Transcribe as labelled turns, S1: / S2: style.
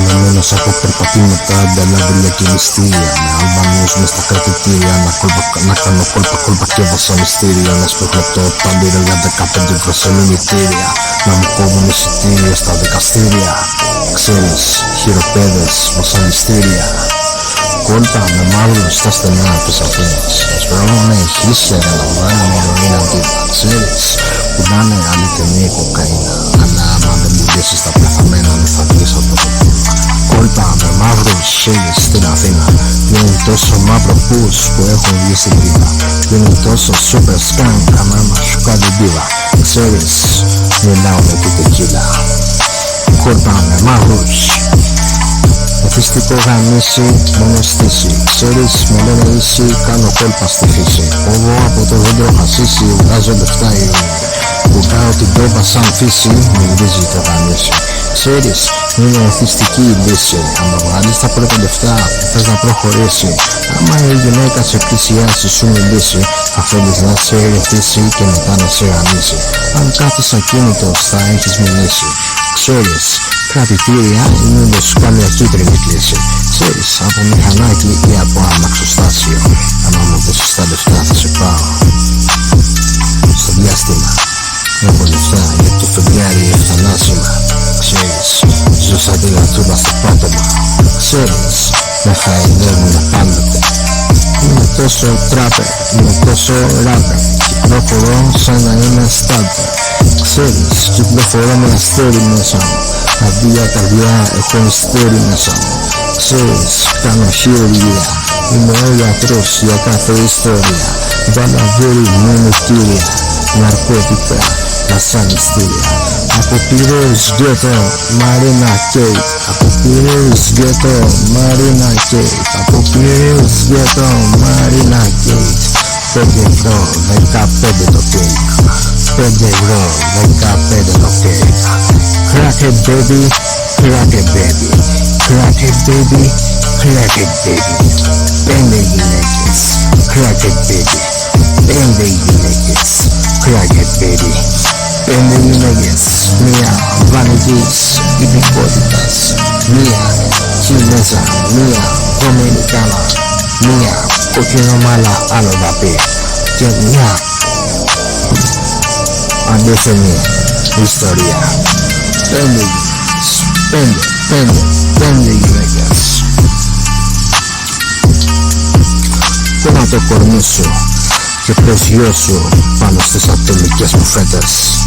S1: Αναμένος από περπατήματα, ανταλάβρια και μυστήρια, με Αλβανούς μες στα κρατητήρια, να κάνω κόλπα και βασανιστήρια, να σπεχνωτώ τα μπύρα για 15 ευρώ σε μηνυτήρια, να μου κόβουν εισιτήρια στα δικαστήρια. Ξέρεις, χειροπέδες, βασανιστήρια, κόλπα με μαύρους στα στενά της Αθήνας. Σπρώνουνε χίσερα, λαμβάνουν ηρωίνη αντίβα. Ξέρεις, πουλάνε αληθινή κοκαίνα, αλλά άμα δεν μου λύσεις τα πεθαμένα δεν θα βγεις από το πούλμα. Κόλπα με μαύρους σίγες στην Αθήνα, γίνουν τόσο μαύρο πούς που έχουν βγει στην πίτα. Γίνουν τόσο super skank ανάμα σου κάνει μπίβα. Ξέρεις, μιλάω με την τεκίλα. Κόλπα με μαύρους, εθιστικό γαμίσι, μόνο στήση. Ξέρεις, με λένε ίση, κάνω κόλπα στη φύση. Κόβω από το δέντρο χασίσι, βγάζω λεφτά ειρήνη. Βουκάω την τόπα σαν φύση, μυρίζει το γαμίσι. Ξέρεις, είναι εθιστική η λύση. Άμα βγάλεις τα πρώτα λεφτά, θες να προχωρήσει. Άμα η γυναίκα σε πλησιάσει, σου μιλήσει, θα θέλεις να σε ερεθίσει και μετά να σε γαμίσει. Αν κάθεις ακίνητος, θα έχεις μιλήσει. Ξέρεις, κρατητήρια είναι με σου κάνει κίτρινη κλίση. Ξέρεις, από μηχανάκι ή από αμαξοστάσιο. Άμα μου δώσεις τα λεφτά θα σε πάω στο διάστημα. Έχω λεφτά για το φεγγάρι ευθανάσιμα. Ξέρεις, ζω σαν τη λατούλα στο πάτωμα. Ξέρεις, με χαϊδεύουνε πάντοτε. Είμαι τόσο τράπερ, είμαι τόσο ράπερ. Κυκλοφορώ σαν να είμαι στάντερ. Ξέρεις, κυκλοφορώ με αστέρι μέσα μου. Αντί για καρδιά έχω ειστέρι μέσα μου. Ξέρεις, κάνω χειρουργία. Είμαι ο γιατρός για κάθε ιστορία. Βαλαβέρι με νητήρια, ναρκώτικα, βασανιστήρια. Από Πειραιώς γκέτο, Μαρίνα Κέιτ. Από Πειραιώς γκέτο, Μαρίνα Κέιτ. Από Πειραιώς γκέτο, Μαρίνα Κέιτ. 5 ευρώ, 15 το κέικ. 5 ευρώ, 15 το κέικ. Crack it baby, crack it baby. Crack it baby, crack it baby. 5 γυναίκες, crack it baby. 5 γυναίκες, crack it baby. 5 γυναίκες, μία βανικής υπηκότητας, μία Κινέζα, μία Δομινικάνα, μία κοκκινομάλα αλλοδαπή και μία αντίθενη ιστορία. 5 γυναίκες, 5 γυναίκες. Πέρα το κορμί σου και προσγειώσου πάνω στις ατομικές μου φέτες.